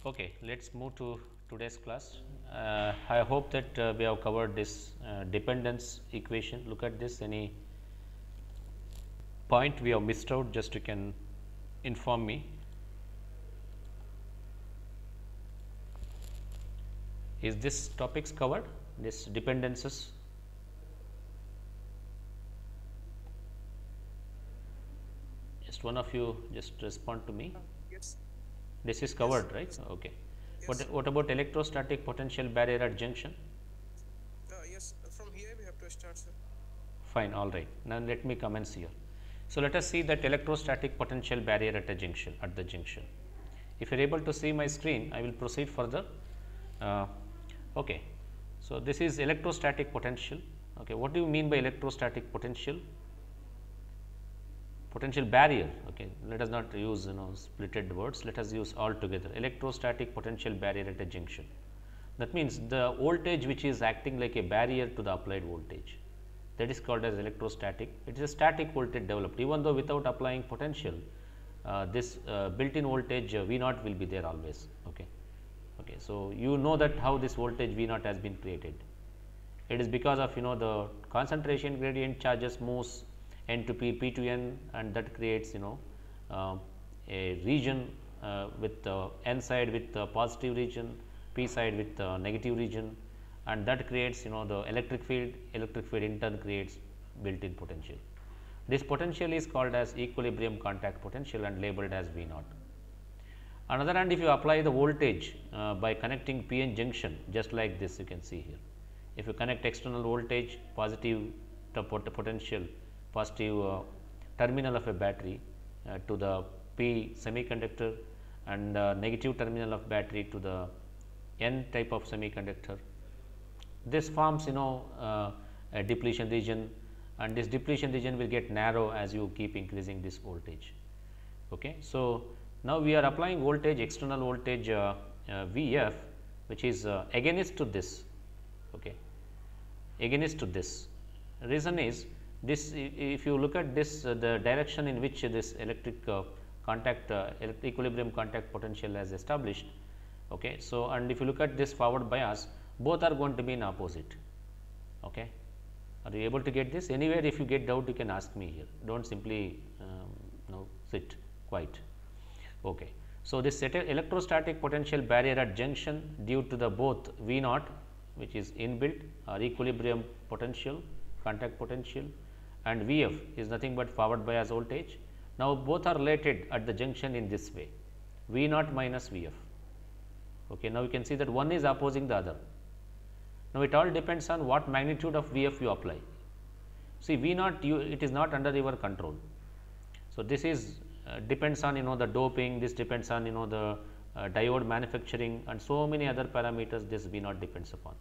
Okay, let's move to today's class. I hope that we have covered this dependence equation. Look at this, any point we have missed out, just you can inform me. Is this topics covered, this dependences? Just one of you just respond to me. Yes, This is yes, covered, right? yes, Okay. yes, What about electrostatic potential barrier at junction? yes. From here we have to start, sir. Fine, all right. Now let me commence here. So let us see that electrostatic potential barrier at a junction, at the junction. If you are able to see my screen, I will proceed further. Uh, okay. So this is electrostatic potential. Okay. What do you mean by electrostatic potential? Potential barrier. Okay. Let us not use splitted words. Let us use all together. Electrostatic potential barrier at a junction. That means the voltage which is acting like a barrier to the applied voltage, that is called as electrostatic. It is a static voltage developed, even though without applying potential, this built-in voltage V naught will be there always. Okay. Okay. So, you know that how this voltage V naught has been created. It is because of the concentration gradient charges moves n to p, p to n, and that creates uh, a region with n side with positive region, p side with negative region, and that creates the electric field. Electric field in turn creates built in potential. This potential is called as equilibrium contact potential and labeled as V naught. Another hand, if you apply the voltage by connecting p n junction, just like this you can see here. If you connect external voltage, positive potential, positive terminal of a battery to the p semiconductor, and negative terminal of battery to the n type of semiconductor, this forms a depletion region, and this depletion region will get narrow as you keep increasing this voltage. Okay. So, now we are applying voltage, external voltage V f, which is against to this. Okay. Against to this. Reason is this, if you look at this, the direction in which this electric contact equilibrium contact potential has established. Okay. So, and if you look at this forward bias, both are going to be in opposite. Okay. Are you able to get this? Anywhere, if you get doubt, you can ask me here. Do not simply sit quiet. Okay. So, this electrostatic potential barrier at junction due to the both V naught, which is inbuilt, or equilibrium potential, contact potential, and V f is nothing but forward bias voltage. Now, both are related at the junction in this way, V naught minus V f. Okay. Now, you can see that one is opposing the other. Now, it all depends on what magnitude of V f you apply. See, V naught it is not under your control. So, this is depends on the doping, this depends on the diode manufacturing, and so many other parameters this V naught depends upon.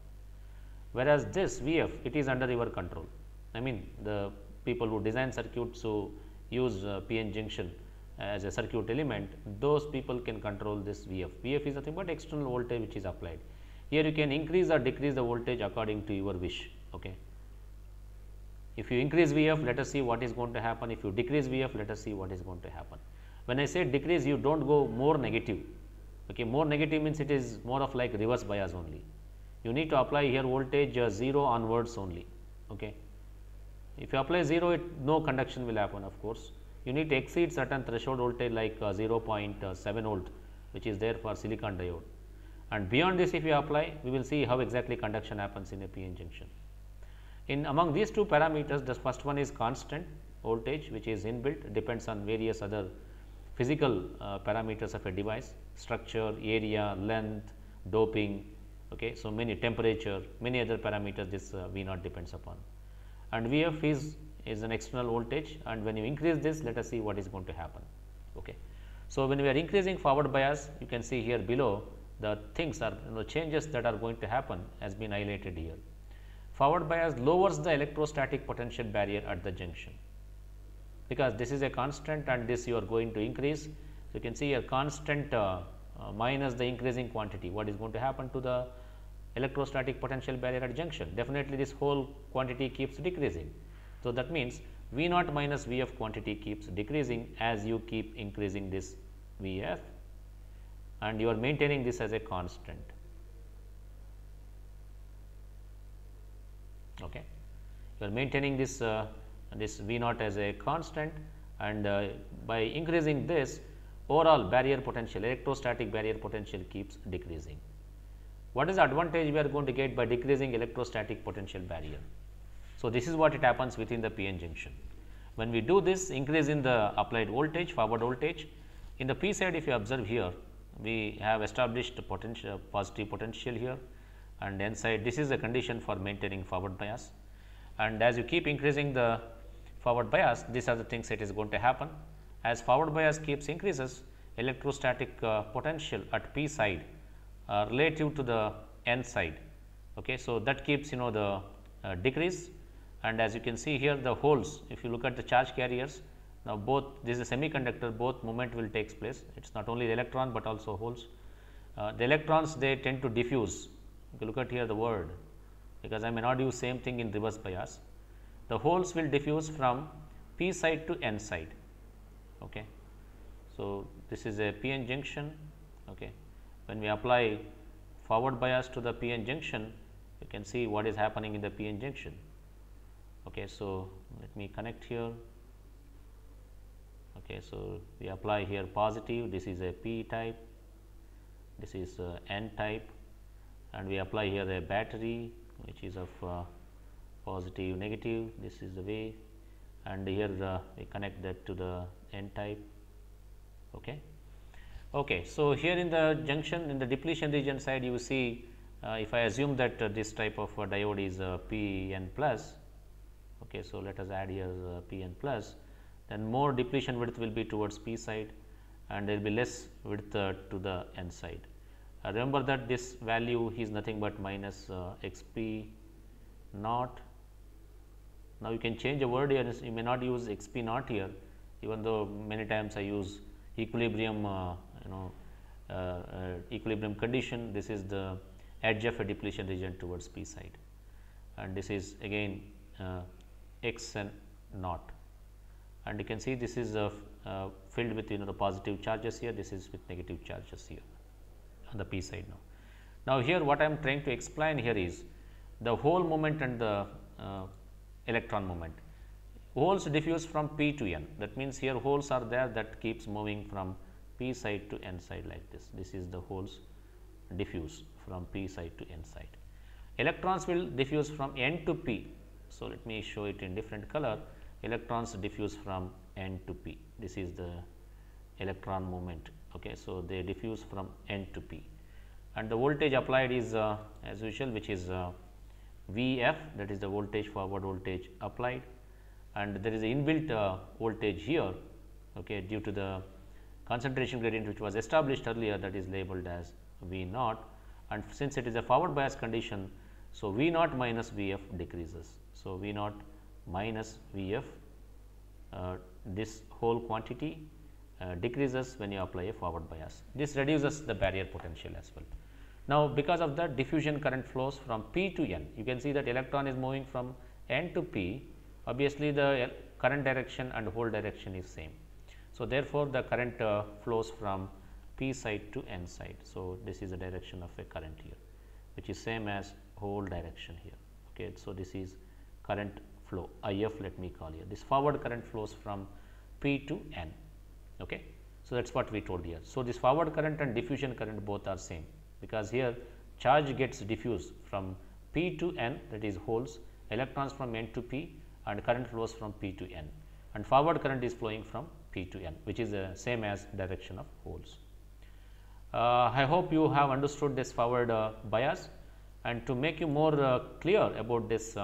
Whereas, this V f it is under your control. I mean, the people who design circuits, who use p n junction as a circuit element, those people can control this V f. V f is nothing but external voltage which is applied. Here you can increase or decrease the voltage according to your wish. Okay. If you increase V f, let us see what is going to happen. If you decrease V f, let us see what is going to happen. When I say decrease, you do not go more negative. Okay. More negative means it is more of like reverse bias only. You need to apply here voltage 0 onwards only. Okay. If you apply 0, no conduction will happen, of course. You need to exceed certain threshold voltage like 0.7 volt, which is there for silicon diode. And beyond this, if you apply, we will see how exactly conduction happens in a p n junction. In among these two parameters, the first one is constant voltage, which is inbuilt, depends on various other physical parameters of a device, structure, area, length, doping. Okay. So, many temperature, many other parameters this V naught depends upon, and V f is an external voltage, and when you increase this, let us see what is going to happen. Okay. So, when we are increasing forward bias, you can see here below the things are changes that are going to happen has been highlighted here. Forward bias lowers the electrostatic potential barrier at the junction, because this is a constant and this you are going to increase. So, you can see a constant minus the increasing quantity, what is going to happen to the electrostatic potential barrier at junction? Definitely this whole quantity keeps decreasing. So, that means V naught minus V f quantity keeps decreasing as you keep increasing this V f. and you are maintaining this as a constant. Okay. You are maintaining this this V naught as a constant, and by increasing this, overall barrier potential, electrostatic barrier potential keeps decreasing. What is the advantage we are going to get by decreasing electrostatic potential barrier? So, this is what it happens within the p-n junction. When we do this increase in the applied voltage, forward voltage, in the p side if you observe here, we have established potential, positive potential here, and n side this is the condition for maintaining forward bias. And as you keep increasing the forward bias, these are the things that is going to happen. As forward bias keeps increases, electrostatic potential at p side relative to the n side. Okay. So, that keeps the decrease, and as you can see here the holes, if you look at the charge carriers, now both this is a semiconductor, both movement will takes place. It is not only the electron, but also holes. The electrons they tend to diffuse. If you look at here the word, because I may not use same thing in reverse bias, the holes will diffuse from p side to n side. Okay. So, this is a p-n junction. Okay. When we apply forward bias to the p-n junction, you can see what is happening in the p-n junction. Okay. So, let me connect here. Okay. So, we apply here positive, this is a p type, this is n type, and we apply here a battery which is of positive negative, this is the way, and here we connect that to the n type. Okay. Okay. So, here in the junction, in the depletion region side, you see if I assume that this type of diode is p n plus. Okay. So, let us add here p n plus, then more depletion width will be towards p side, and there will be less width to the n side. Remember that this value is nothing but minus x p naught. Now, you can change a word here, you may not use x p naught here, even though many times I use equilibrium equilibrium condition. This is the edge of a depletion region towards p side, and this is again x n naught, and you can see this is filled with the positive charges here, this is with negative charges here on the p side. Now, here what I am trying to explain here is the hole moment and the electron moment. Holes diffuse from p to n, that means here holes are there that keeps moving from p side to n side like this. This is the holes diffuse from p side to n side. Electrons will diffuse from n to p. So, let me show it in different color. Electrons diffuse from n to p. This is the electron movement. Okay. So, they diffuse from n to p, and the voltage applied is as usual, which is V f, that is the voltage, forward voltage applied, and there is a inbuilt voltage here, okay, due to the concentration gradient which was established earlier, that is labeled as V naught, and since it is a forward bias condition, so V naught minus V f decreases. So, V naught minus V f, this whole quantity decreases when you apply a forward bias. This reduces the barrier potential as well. Now, because of that, diffusion current flows from p to n. You can see that electron is moving from n to p, obviously the current direction and hole direction is same. So, therefore, the current flows from p side to n side. So, this is the direction of a current here, which is same as hole direction here. Okay. So, this is current flow I f, let me call here. This forward current flows from p to n. Okay. So, that is what we told here. So, this forward current and diffusion current both are same, because here charge gets diffused from p to n, that is holes, electrons from n to p, and current flows from p to n, and forward current is flowing from p to n, which is the same as direction of holes. I hope you have understood this forward bias, and to make you more clear about this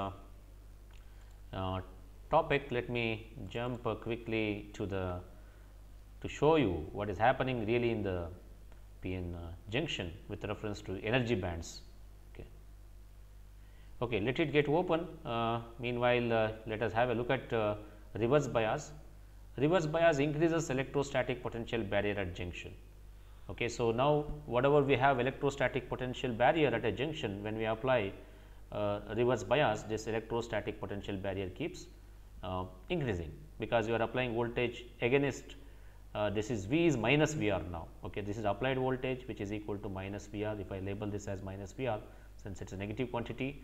topic, let me jump quickly to show you what is happening really in the p-n junction with reference to energy bands. Okay. Okay, let it get open. Meanwhile, let us have a look at reverse bias. Reverse bias increases electrostatic potential barrier at junction. Okay. So, now whatever we have electrostatic potential barrier at a junction, when we apply reverse bias, this electrostatic potential barrier keeps increasing, because you are applying voltage against this is V is minus VR now. Okay, this is applied voltage which is equal to minus VR. If I label this as minus VR, since it is a negative quantity,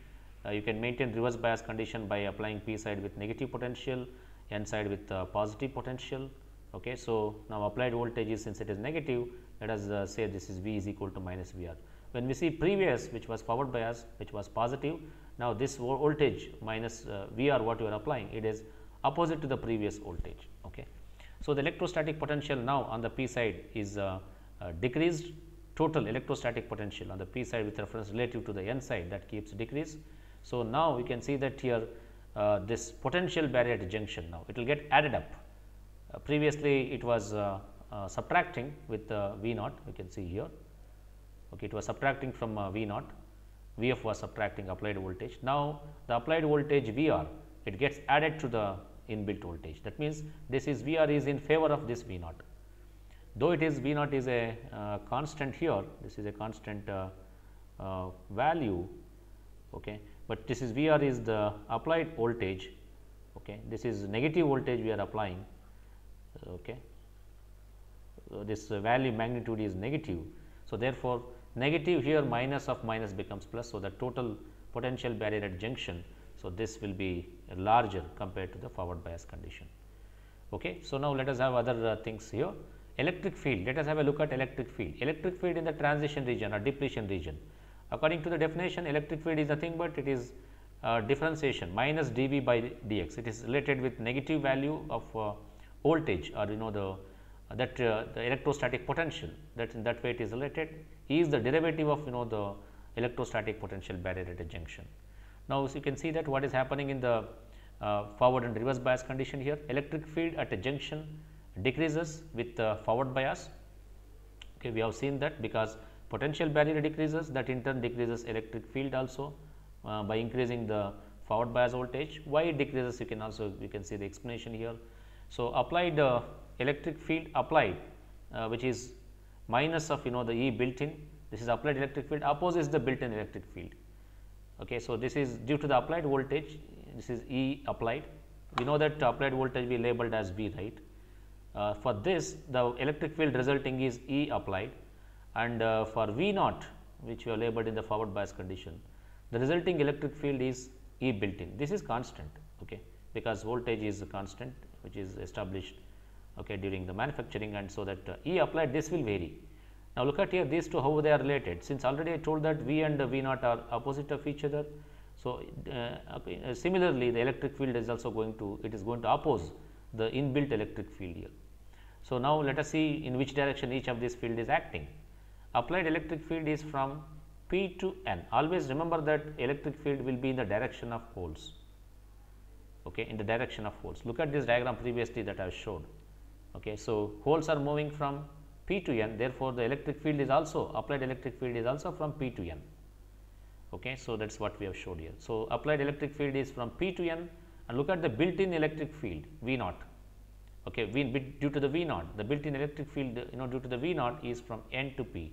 you can maintain reverse bias condition by applying P side with negative potential, N side with positive potential. Okay, so now applied voltage is, since it is negative, let us say this is V is equal to minus VR. When we see previous, which was forward bias, which was positive, now this voltage minus VR what you are applying, it is opposite to the previous voltage. Okay. So, the electrostatic potential now on the P side is decreased. Total electrostatic potential on the P side with reference relative to the N side, that keeps decrease. So, now we can see that here this potential barrier at junction, now it will get added up. Previously it was subtracting with V naught, you can see here. Okay, it was subtracting from V naught, Vf was subtracting applied voltage. Now, the applied voltage Vr, it gets added to the inbuilt voltage. That means, this is Vr is in favor of this V naught. Though it is V naught is a constant here, this is a constant value, okay, but this is Vr is the applied voltage. Okay, this is negative voltage we are applying. Okay, so this value magnitude is negative. So, therefore, negative here minus of minus becomes plus. So, the total potential barrier at junction, so this will be larger compared to the forward bias condition. Okay. So, now let us have other things here. Electric field, let us have a look at electric field. Electric field in the transition region or depletion region. According to the definition, electric field is nothing but it is differentiation minus dV by dx. It is related with negative value of voltage, or the electrostatic potential, that in that way it is related, is the derivative of the electrostatic potential barrier at a junction. Now, you can see that what is happening in the forward and reverse bias condition here. Electric field at a junction decreases with forward bias. Okay, we have seen that because potential barrier decreases, that in turn decreases electric field also by increasing the forward bias voltage. Why it decreases, you can see the explanation here. So, applied electric field applied which is minus of the E built in, this is applied electric field, opposes the built in electric field. Okay, so, this is due to the applied voltage, this is E applied. We know that applied voltage we labeled as V, right. For this, the electric field resulting is E applied, and for V naught, which we have labeled in the forward bias condition, the resulting electric field is E built in. This is constant, okay, because voltage is a constant which is established, okay, during the manufacturing, and so that E applied, this will vary. Now, look at here these two how they are related, since already I told that V and V naught are opposite of each other. So, similarly, the electric field is also going to, it is going to oppose the inbuilt electric field here. So, now let us see in which direction each of these field is acting. Applied electric field is from P to N. Always remember that electric field will be in the direction of holes, okay, in the direction of holes. Look at this diagram previously that I have showed. Okay, so, holes are moving from P to N, therefore, the electric field is also, applied electric field is also from P to N. Okay, so, that is what we have showed here. So, applied electric field is from P to N, and look at the built in electric field V naught. Okay, due to the V naught, the built in electric field due to the V naught is from N to P.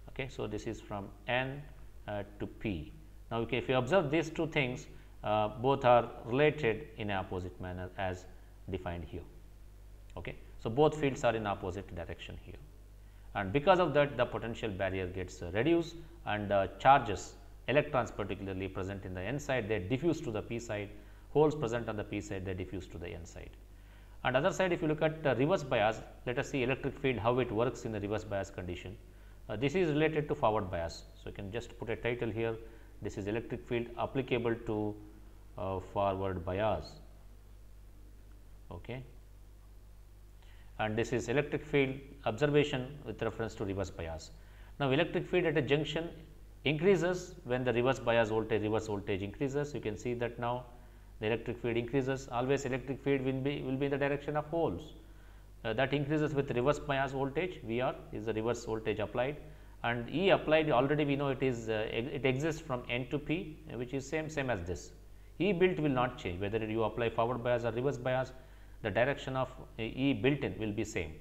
Okay, so, this is from N to P. Now, okay, if you observe these two things, both are related in an opposite manner as defined here. Okay. So, both fields are in opposite direction here, and because of that the potential barrier gets reduced, and charges, electrons particularly present in the N side, they diffuse to the P side, holes present on the P side, they diffuse to the N side. And other side, if you look at reverse bias, let us see electric field how it works in the reverse bias condition. This is related to forward bias. So, you can just put a title here, this is electric field applicable to forward bias. Okay. And this is electric field observation with reference to reverse bias. Now, electric field at a junction increases when the reverse bias reverse voltage increases. You can see that now the electric field increases, always electric field will be in the direction of holes. That increases with reverse bias voltage, VR is the reverse voltage applied, and E applied already we know it is it exists from N to P, which is same as this. E built will not change, whether you apply forward bias or reverse bias, the direction of E built in will be same.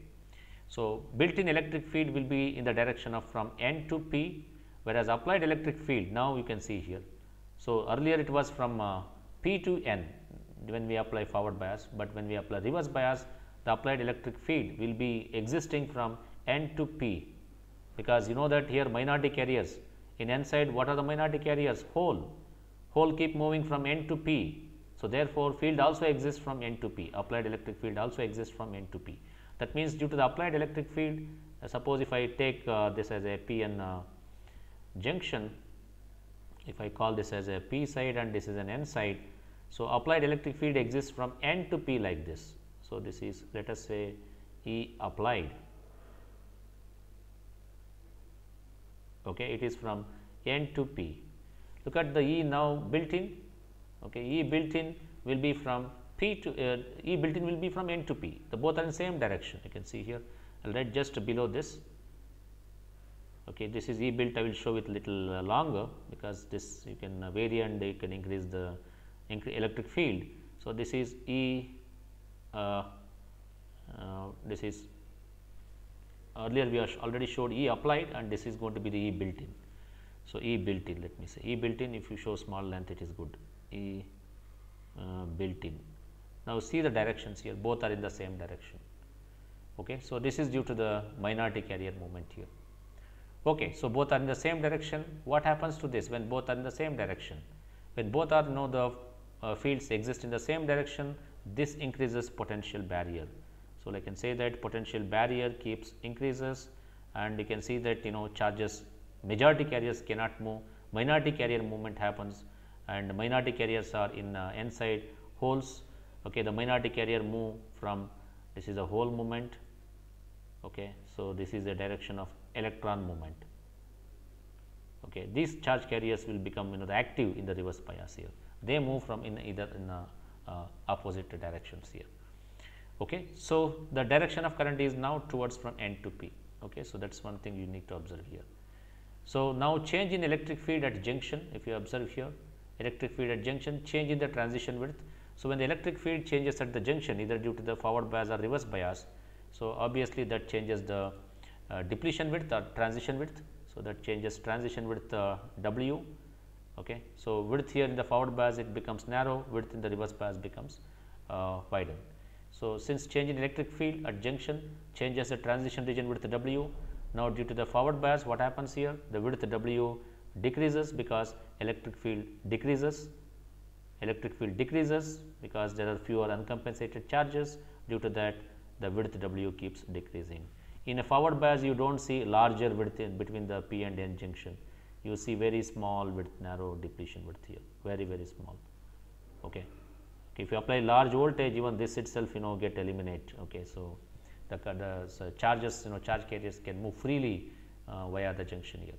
So, built in electric field will be in the direction of from N to P, whereas applied electric field now you can see here. So, earlier it was from P to N when we apply forward bias, but when we apply reverse bias, the applied electric field will be existing from N to P, because you know that here minority carriers in N side, what are the minority carriers? Hole keep moving from N to P. So, therefore, field also exists from N to P, applied electric field also exists from N to P. That means, due to the applied electric field, suppose if I take this as a P N junction, if I call this as a P side and this is an N side. So, applied electric field exists from N to P like this. So, this is, let us say, E applied. Okay, it is from N to P. Look at the E now built in. Okay, E built in will be from P to E built in will be from N to P. The both are in the same direction. You can see here. I will write just below this. Okay, this is E built. I will show it little longer, because this you can vary and you can increase the electric field. So, this is E. This is earlier we already showed E applied, and this is going to be the E built in. So, E built in, let me say E built in. If you show small length, it is good. E built in. Now, see the directions here, both are in the same direction. Okay. So, this is due to the minority carrier movement here. Okay. So, both are in the same direction. What happens to this when both are in the same direction? When both are the fields exist in the same direction, this increases potential barrier. So, I can say that potential barrier keeps increases, and you can see that charges, majority carriers cannot move, minority carrier movement happens, and minority carriers are in N side holes. Okay, the minority carrier move from, this is a hole movement. Okay, so, this is the direction of electron movement. Okay, these charge carriers will become the active in the reverse bias here. They move from either in opposite directions here. Okay. So, the direction of current is now towards from N to P. Okay. So, that is one thing you need to observe here. So, now change in electric field at junction, if you observe here, electric field at junction, change in the transition width. So, when the electric field changes at the junction, either due to the forward bias or reverse bias, so obviously that changes the depletion width or transition width. So, that changes transition width W. Okay. So, width here in the forward bias it becomes narrow, width in the reverse bias becomes widened. So, since change in electric field at junction changes the transition region width W. Now, due to the forward bias, what happens here? The width W decreases because electric field decreases. Electric field decreases because there are fewer uncompensated charges. Due to that, the width W keeps decreasing. In a forward bias, you do not see larger width in between the P and N junction. You see very small width, narrow depletion width here, very small. Okay. If you apply large voltage, even this itself get eliminate. Okay. So, the charges charge carriers can move freely via the junction here.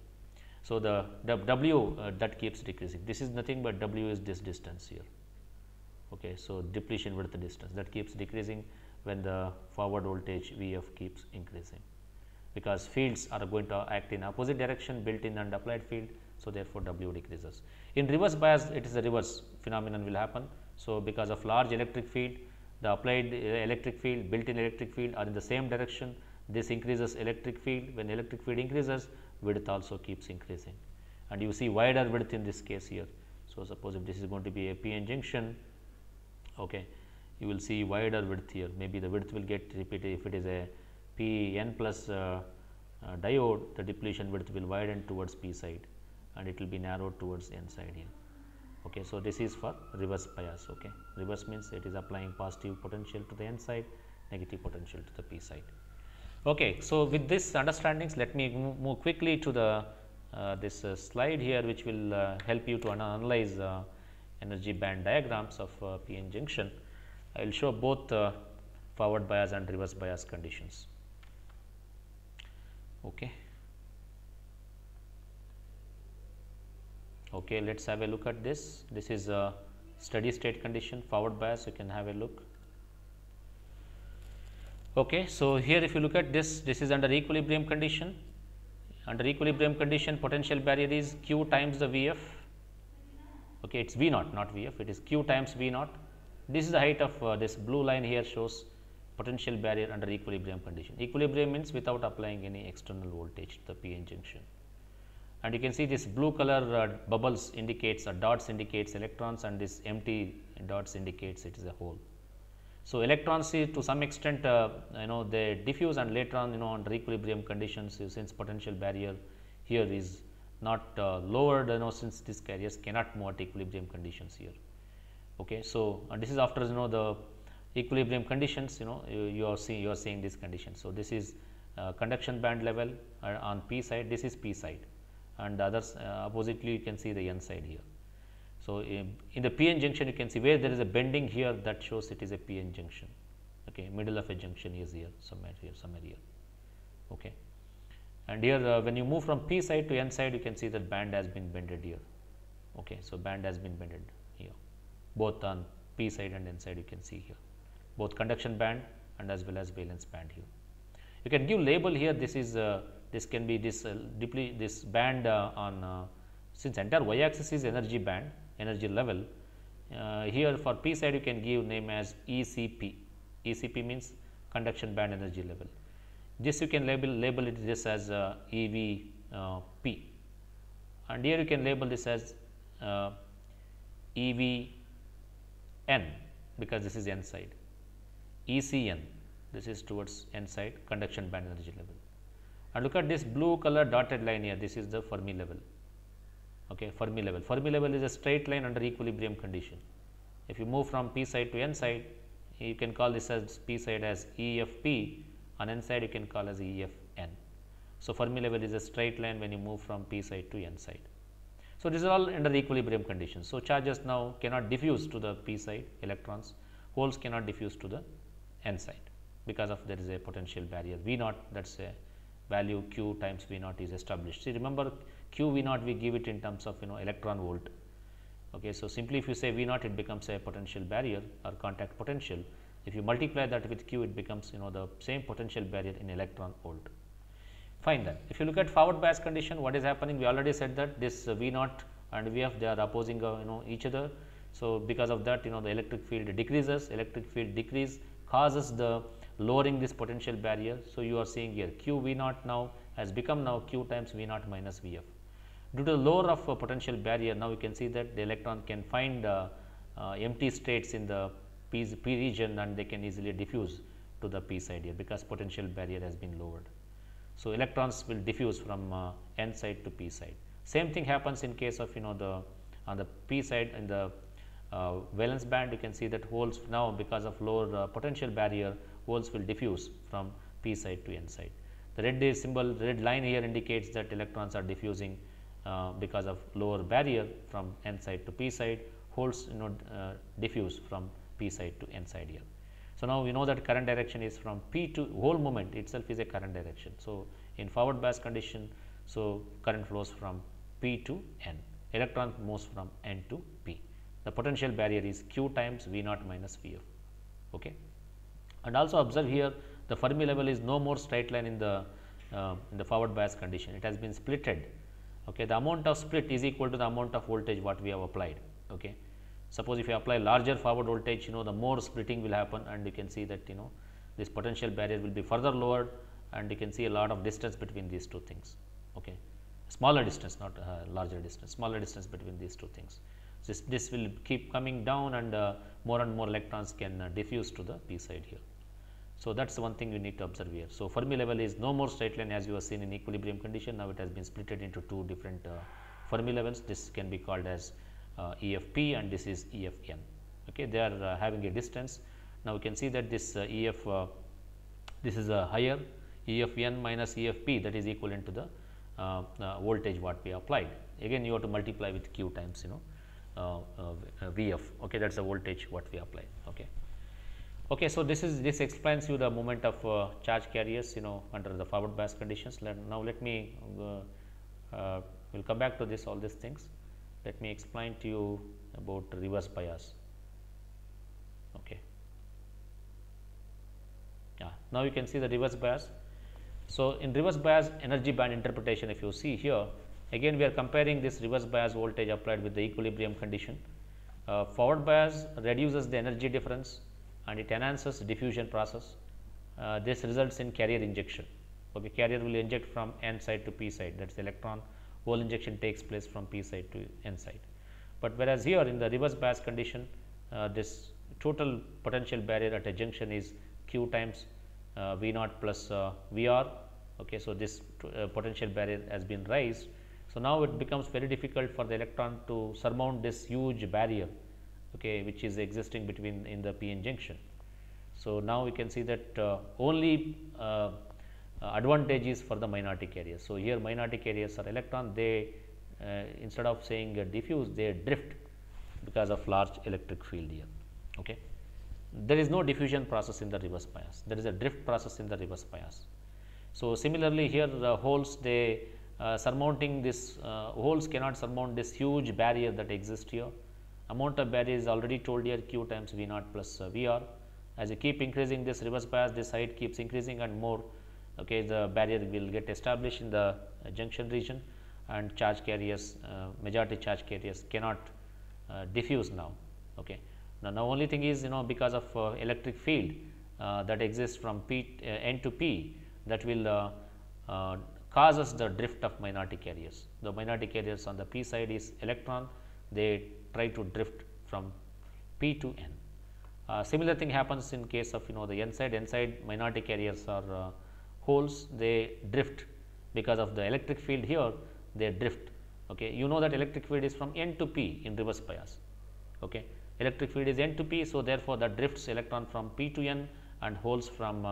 So, the W that keeps decreasing, this is nothing but W is this distance here. Okay. So, depletion width distance that keeps decreasing when the forward voltage Vf keeps increasing, because fields are going to act in opposite direction, built in and applied field. So, therefore, W decreases. In reverse bias, it is the reverse phenomenon will happen. So, because of large electric field, the applied electric field, built in electric field are in the same direction. This increases electric field. When electric field increases, width also keeps increasing, and you see wider width in this case here. So, suppose if this is going to be a PN junction, okay, you will see wider width here. Maybe the width will get repeated. If it is a PN plus diode, the depletion width will widen towards P side, and it will be narrowed towards N side here. Okay. So, this is for reverse bias. Okay. Reverse means it is applying positive potential to the N side, negative potential to the P side. Okay. So, with this understandings, let me move quickly to the this slide here, which will help you to analyze energy band diagrams of PN junction. I will show both forward bias and reverse bias conditions. Okay. Okay, let us have a look at this. This is a steady state condition, forward bias, you can have a look. Okay, so here if you look at this, this is under equilibrium condition. Under equilibrium condition, potential barrier is Q times the Vf. Okay, it is V naught, not Vf, it is Q times V naught. This is the height of this blue line here shows potential barrier under equilibrium condition. Equilibrium means without applying any external voltage to the PN junction. And you can see this blue color bubbles indicates or dots indicates electrons, and this empty dots indicates it is a hole. So, electrons see to some extent they diffuse, and later on under equilibrium conditions, since potential barrier here is not lowered, since these carriers cannot move at equilibrium conditions here. Okay. So, and this is after the equilibrium conditions, you are seeing these conditions. So, this is conduction band level on p side, this is p side, and the others oppositely you can see the n side here. So, in the p n junction you can see where there is a bending here, that shows it is a p n junction. Okay. Middle of a junction is here, somewhere here. Okay. And here when you move from p side to n side, you can see that band has been bended here. Okay. So, band has been bended here, both on p side and n side you can see here, both conduction band and as well as valence band here. You can give label here, this is this can be this this band on since entire y axis is energy band, energy level, here for p side you can give name as ECP. ECP means conduction band energy level. This you can label it this as EVP, and here you can label this as EVN because this is n side. ECN, this is towards n side, conduction band energy level. And look at this blue color dotted line here, this is the Fermi level. Okay, Fermi level. Fermi level is a straight line under equilibrium condition. If you move from p side to n side, you can call this as p side as EFP, on n side you can call as EFN. So, Fermi level is a straight line when you move from p side to n side. So, this is all under equilibrium conditions. So, charges now cannot diffuse to the p side, electrons, holes cannot diffuse to the n side because of there is a potential barrier V naught, that is a value q times V naught is established. See, remember q V naught we give it in terms of electron volt. Okay. So, simply if you say V naught, it becomes a potential barrier or contact potential. If you multiply that with q, it becomes the same potential barrier in electron volt. Fine then. If you look at forward bias condition, what is happening? We already said that this V naught and Vf, they are opposing each other. So, because of that the electric field decreases, electric field decrease causes the lowering this potential barrier. So, you are seeing here q V naught now has become now q times V naught minus Vf. Due to the lower of potential barrier, now you can see that the electron can find empty states in the p region, and they can easily diffuse to the p side here because potential barrier has been lowered. So, electrons will diffuse from n side to p side. Same thing happens in case of on the p side in the valence band. You can see that holes now, because of lower potential barrier, holes will diffuse from p side to n side. The red symbol, the red line here indicates that electrons are diffusing because of lower barrier from n side to p side, holes diffuse from p side to n side here. So, now we know that current direction is from p to whole moment itself is a current direction. So, in forward bias condition, so current flows from p to n, electron moves from n to p. The potential barrier is q times V naught minus Vf. Okay. And also observe here the Fermi level is no more straight line in the forward bias condition, it has been splitted. Okay. The amount of split is equal to the amount of voltage what we have applied. Okay. Suppose if you apply larger forward voltage, the more splitting will happen, and you can see that this potential barrier will be further lowered, and you can see a lot of distance between these two things. Okay. Smaller distance, not larger distance, smaller distance between these two things. This will keep coming down, and more electrons can diffuse to the p side here. So, that is one thing you need to observe here. So, Fermi level is no more straight line as you have seen in equilibrium condition. Now, it has been splitted into two different Fermi levels. This can be called as EFP, and this is EFN. Okay. They are having a distance. Now, you can see that this this is a higher EFN minus EFP, that is equivalent to the voltage what we applied. Again, you have to multiply with q times Vf. Okay, that is the voltage what we applied. Okay. Okay, so this explains you the movement of charge carriers under the forward bias conditions. Now let me we'll come back to all these things. Let me explain to you about reverse bias. Okay. Yeah, now you can see the reverse bias. So, in reverse bias energy band interpretation, if you see here, again we are comparing this reverse bias voltage applied with the equilibrium condition. Forward bias reduces the energy difference and it enhances diffusion process. This results in carrier injection. Okay, carrier will inject from n side to p side, that is electron hole injection takes place from p side to n side. But whereas here in the reverse bias condition, this total potential barrier at a junction is Q times V naught plus VR. Okay, so this potential barrier has been raised. So now it becomes very difficult for the electron to surmount this huge barrier, okay, which is existing between in the p-n junction. So now we can see that only advantage is for the minority carriers. So here minority carriers are electron, they instead of saying diffuse, they drift because of large electric field here. Okay. There is no diffusion process in the reverse bias, there is a drift process in the reverse bias. So similarly here the holes, they surmounting this holes cannot surmount this huge barrier that exists here. Amount of barrier is already told here, Q times V naught plus VR. As you keep increasing this reverse bias, this height keeps increasing and more, okay, the barrier will get established in the junction region, and charge carriers, majority charge carriers cannot diffuse now. Okay. Now only thing is, because of electric field that exists from N to P, that will causes the drift of minority carriers. The minority carriers on the P side is electron, they try to drift from P to N. Similar thing happens in case of the N side minority carriers are holes, they drift because of the electric field here, they drift. Okay. You know that electric field is from N to P in reverse bias. Okay. Electric field is N to P, so therefore that drifts electron from P to N and holes from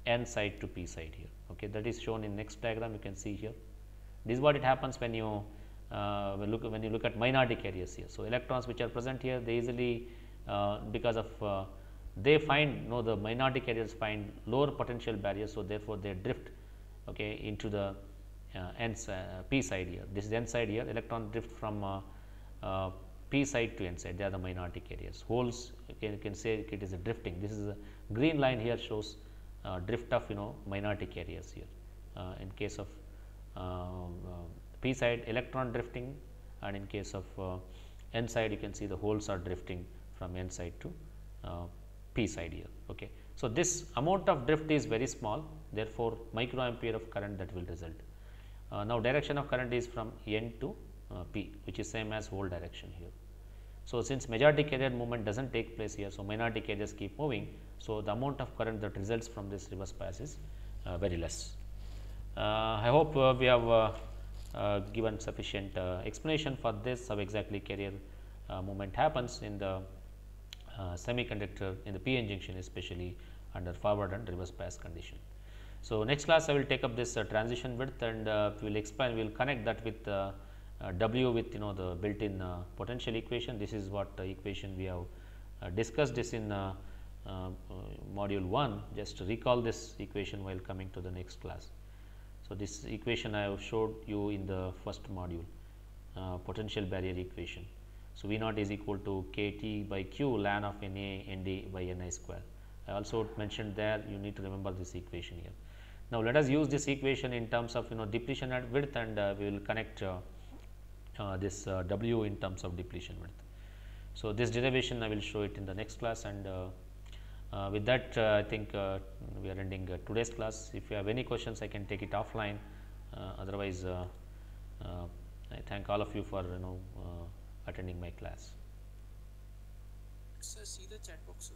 N side to P side here. Okay. That is shown in next diagram, you can see here. This is what it happens when you when you look at minority carriers here. So electrons which are present here, they easily because of they find the minority carriers find lower potential barriers, so therefore they drift, okay, into the P side here. This is N side here, electron drift from P side to N side, they are the minority carriers. Holes, you can say it is a drifting. This is a green line here shows drift of minority carriers here. In case of P side, electron drifting, and in case of N side, you can see the holes are drifting from N side to P side here. Okay. So this amount of drift is very small, therefore microampere of current that will result. Now direction of current is from N to P, which is same as hole direction here. So since majority carrier movement does not take place here, so minority carriers keep moving, so the amount of current that results from this reverse bias is very less. I hope we have given sufficient explanation for this, how exactly carrier movement happens in the semiconductor in the p-n junction, especially under forward and reverse bias condition. So next class I will take up this transition width, and we will explain, we will connect that with W with the built-in potential equation. This is what equation we have discussed this in module 1. Just recall this equation while coming to the next class. So this equation I have showed you in the first module, potential barrier equation. So V naught is equal to K T by Q ln of N A N D by N I square. I also mentioned there, you need to remember this equation here. Now let us use this equation in terms of depletion at width, and we will connect this W in terms of depletion width. So this derivation I will show it in the next class, and with that I think we are ending today's class. If you have any questions, I can take it offline. Otherwise, I thank all of you for attending my class. Sir, see the chat box.